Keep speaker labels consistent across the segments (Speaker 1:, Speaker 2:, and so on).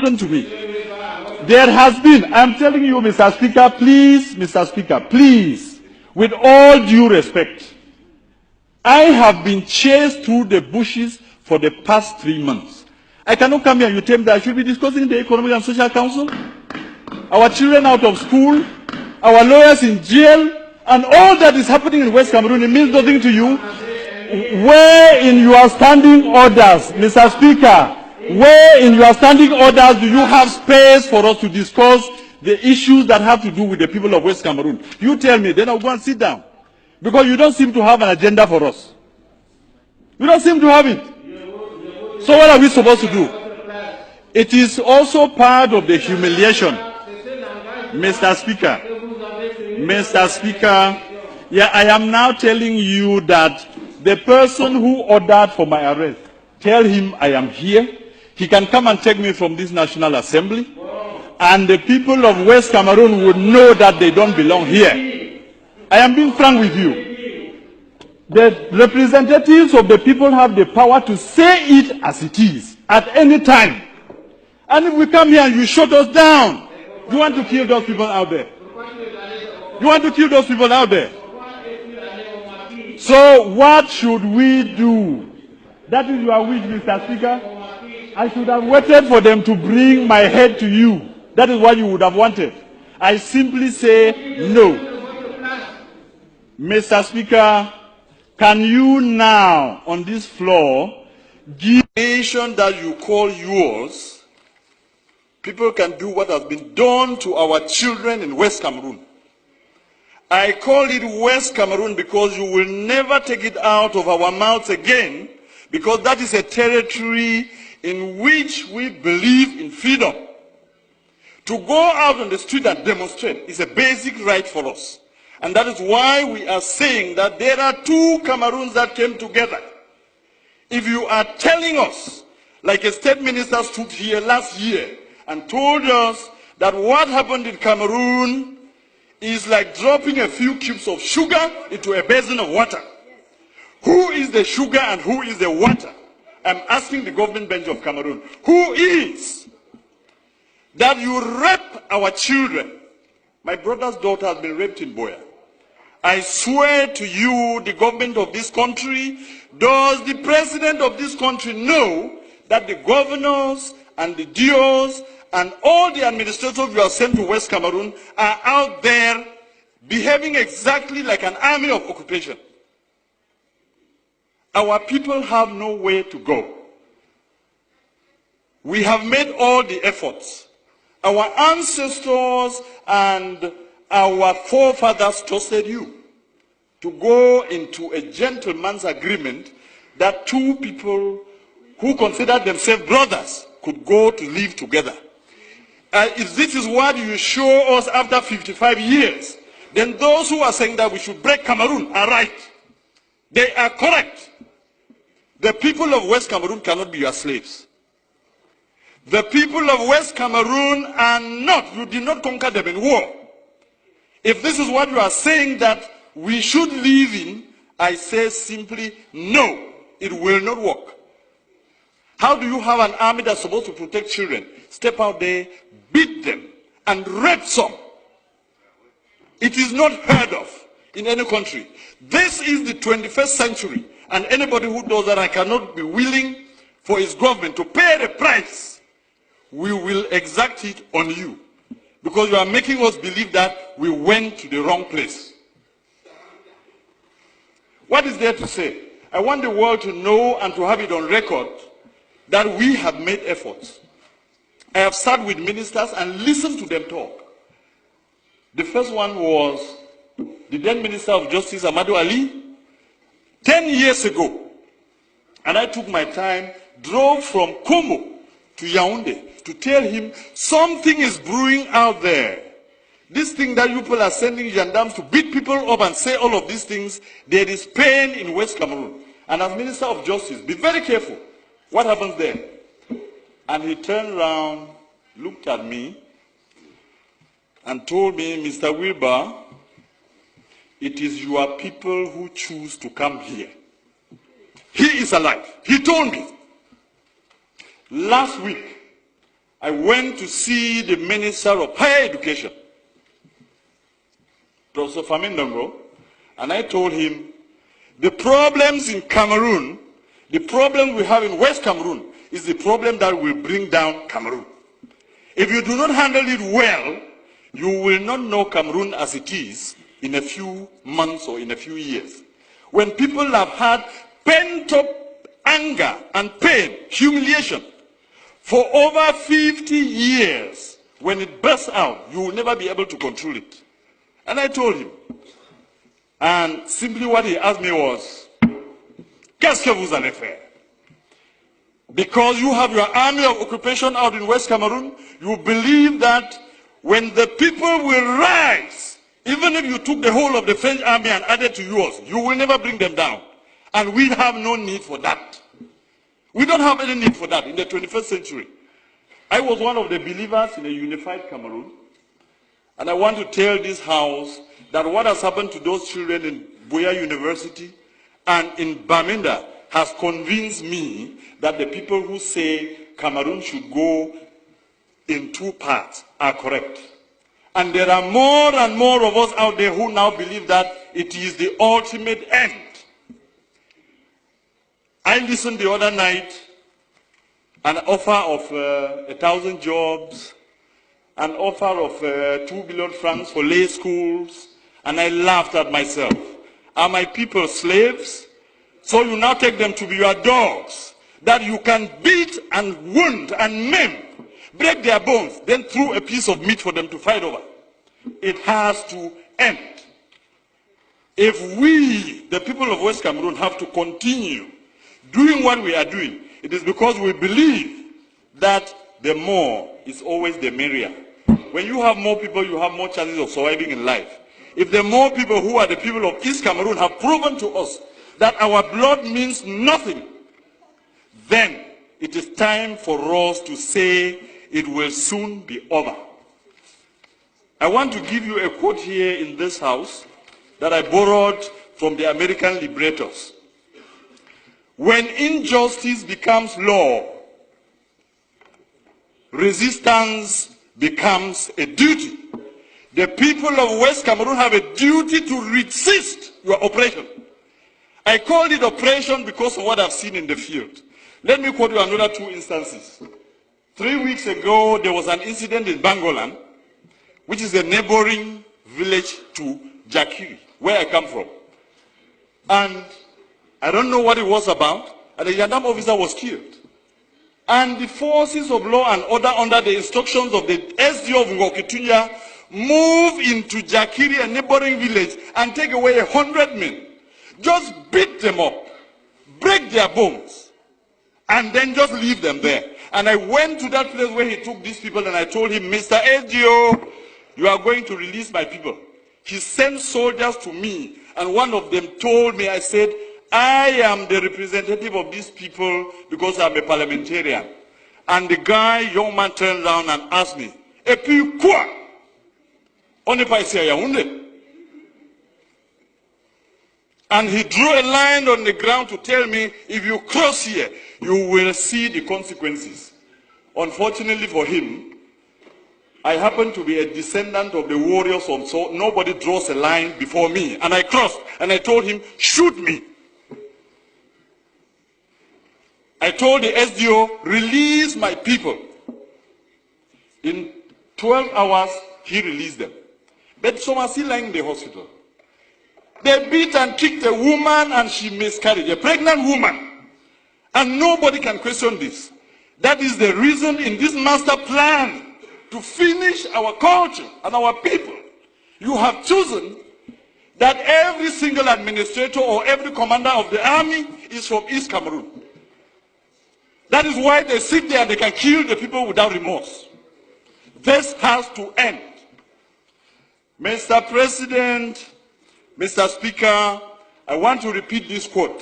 Speaker 1: listen to me. There has been, I'm telling you, Mr. Speaker, please, Mr. Speaker, please, with all due respect, I have been chased through the bushes for the past 3 months. I cannot come here and you tell me that I should be discussing the Economic and Social Council, our children out of school, our lawyers in jail, and all that is happening in West Cameroon. It means nothing to you. Where in your standing orders, Mr. Speaker, where in your standing orders do you have space for us to discuss the issues that have to do with the people of West Cameroon? You tell me, then I'll go and sit down. Because you don't seem to have an agenda for us. You don't seem to have it. So what are we supposed to do? It is also part of the humiliation. Mr. Speaker, yeah, I am now telling you that the person who ordered for my arrest, tell him I am here. He can come and take me from this National Assembly. And the people of West Cameroon would know that they don't belong here. I am being frank with you. The representatives of the people have the power to say it as it is, at any time. And if we come here and you shut us down, you want to kill those people out there. You want to kill those people out there. So what should we do? That is your wish, Mr. Speaker. I should have waited for them to bring my head to you. That is what you would have wanted. I simply say no. Mr. Speaker, can you now, on this floor, give a nation that you call yours, people can do what has been done to our children in West Cameroon. I call it West Cameroon because you will never take it out of our mouths again, because that is a territory in which we believe in freedom. To go out on the street and demonstrate is a basic right for us. And that is why we are saying that there are two Cameroons that came together. If you are telling us, like a state minister stood here last year and told us that what happened in Cameroon is like dropping a few cubes of sugar into a basin of water. Who is the sugar and who is the water? I'm asking the government bench of Cameroon. Who is? That you rape our children. My brother's daughter has been raped in Boya. I swear to you, the government of this country, does the president of this country know that the governors and the DOs and all the administrators you have sent to West Cameroon are out there behaving exactly like an army of occupation? Our people have nowhere to go. We have made all the efforts. Our ancestors and our forefathers trusted you to go into a gentleman's agreement that two people who considered themselves brothers could go to live together. If this is what you show us after 55 years, then those who are saying that we should break Cameroon are right. They are correct. The people of West Cameroon cannot be your slaves. The people of West Cameroon are not, you did not conquer them in war. If this is what you are saying that we should live in, I say simply no, it will not work. How do you have an army that's supposed to protect children, step out there, beat them, and rape some? It is not heard of in any country. This is the 21st century, and anybody who does that, I cannot be willing for his government to pay the price. We will exact it on you, because you are making us believe that we went to the wrong place. What is there to say? I want the world to know and to have it on record that we have made efforts. I have sat with ministers and listened to them talk. The first one was the then Minister of Justice, Amadou Ali, 10 years ago. And I took my time, drove from Como to Yaoundé to tell him something is brewing out there. This thing that you people are sending gendarmes to beat people up and say all of these things, there is pain in West Cameroon. And as Minister of Justice, be very careful. What happens there? And he turned around, looked at me, and told me, Mr. Wilbur, it is your people who choose to come here. He is alive. He told me. Last week, I went to see the Minister of Higher Education, Professor Famindongo, and I told him the problems in Cameroon, the problem we have in West Cameroon, is the problem that will bring down Cameroon. If you do not handle it well, you will not know Cameroon as it is in a few months or in a few years. When people have had pent-up anger and pain, humiliation, for over 50 years, when it bursts out, you will never be able to control it. And I told him. And simply what he asked me was, qu'est-ce que vous allez faire? Because you have your army of occupation out in West Cameroon, you believe that when the people will rise, even if you took the whole of the French army and added to yours, you will never bring them down. And we have no need for that. We don't have any need for that in the 21st century. I was one of the believers in a unified Cameroon. And I want to tell this house that what has happened to those children in Buea University and in Bamenda has convinced me that the people who say Cameroon should go in two parts are correct. And there are more and more of us out there who now believe that it is the ultimate end. I listened the other night, an offer of 1,000 jobs, an offer of 2 billion francs for lay schools, and I laughed at myself. Are my people slaves? So you now take them to be your dogs, that you can beat and wound and maim, break their bones, then throw a piece of meat for them to fight over. It has to end. If we, the people of West Cameroon, have to continue doing what we are doing, it is because we believe that the more is always the merrier. When you have more people, you have more chances of surviving in life. If the more people who are the people of East Cameroon have proven to us that our blood means nothing, then it is time for us to say it will soon be over. I want to give you a quote here in this house that I borrowed from the American liberators. When injustice becomes law, resistance becomes a duty. The people of West Cameroon have a duty to resist your oppression. I called it oppression because of what I've seen in the field. Let me quote you another two instances. 3 weeks ago, there was an incident in Bangolan, which is a neighboring village to Jakiri, where I come from. And I don't know what it was about, and a gendarme officer was killed. And the forces of law and order, under the instructions of the SDO of Ngokitunya, move into Jakiri, a neighboring village, and take away 100 men. Just beat them up, break their bones, and then just leave them there. And I went to that place where he took these people, and I told him, Mr. SDO, you are going to release my people. He sent soldiers to me, and one of them told me, I said, I am the representative of these people because I'm a parliamentarian. And the guy, young man, turned around and asked me, Et puis quoi? On n'est pas ici à Yaoundé. And he drew a line on the ground to tell me, if you cross here, you will see the consequences. Unfortunately for him, I happen to be a descendant of the warriors, so nobody draws a line before me. And I crossed, and I told him, shoot me. I told the SDO, release my people. In 12 hours, he released them. But some are still lying in the hospital. They beat and kicked a woman and she miscarried, a pregnant woman. And nobody can question this. That is the reason in this master plan to finish our culture and our people. You have chosen that every single administrator or every commander of the army is from East Cameroon. That is why they sit there and they can kill the people without remorse. This has to end. Mr. President, Mr. Speaker, I want to repeat this quote.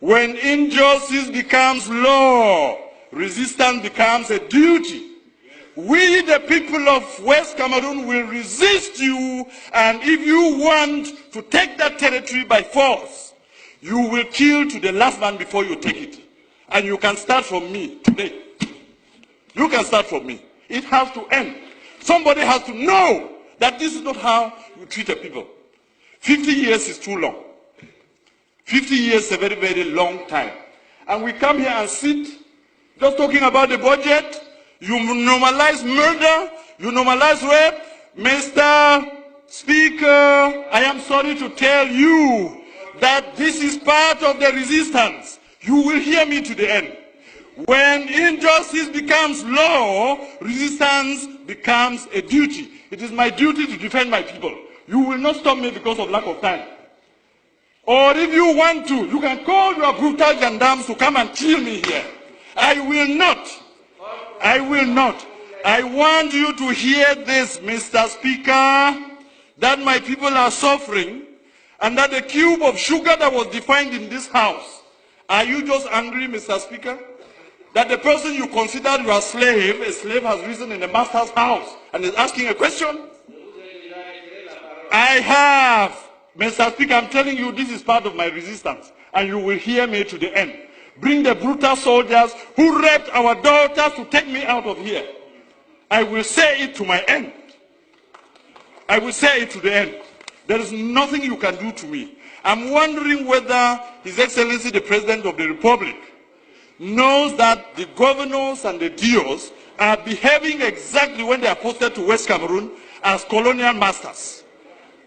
Speaker 1: When injustice becomes law, resistance becomes a duty. We, the people of West Cameroon, will resist you, and if you want to take that territory by force, you will kill to the last man before you take it. And you can start from me today. You can start from me. It has to end. Somebody has to know that this is not how you treat a people. 50 years is too long. 50 years is a very, very long time. And we come here and sit just talking about the budget. You normalize murder. You normalize rape. Mr. Speaker, I am sorry to tell you that this is part of the resistance. You will hear me to the end. When injustice becomes law, resistance becomes a duty. It is my duty to defend my people. You will not stop me because of lack of time. Or if you want to, you can call your brutal gendarmes to come and kill me here. I will not. I will not. I want you to hear this, Mr. Speaker, that my people are suffering, and that the cube of sugar that was defined in this house, are you just angry, Mr. Speaker, that the person you considered your slave, a slave has risen in the master's house and is asking a question? I have, Mr. Speaker, I'm telling you, this is part of my resistance, and you will hear me to the end. Bring the brutal soldiers who raped our daughters to take me out of here. I will say it to my end. I will say it to the end. There is nothing you can do to me. I'm wondering whether His Excellency the President of the Republic knows that the governors and the DOs are behaving exactly when they are posted to West Cameroon as colonial masters.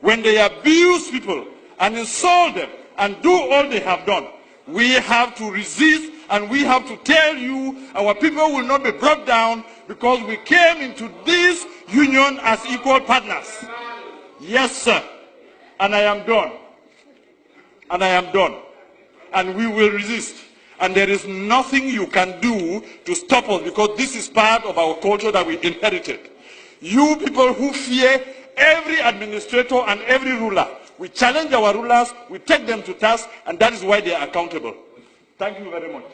Speaker 1: When they abuse people and insult them and do all they have done, we have to resist, and we have to tell you our people will not be brought down because we came into this union as equal partners. Yes, sir. And I am done. And I am done. And we will resist. And there is nothing you can do to stop us, because this is part of our culture that we inherited. You people who fear every administrator and every ruler, we challenge our rulers, we take them to task, and that is why they are accountable. Thank you very much.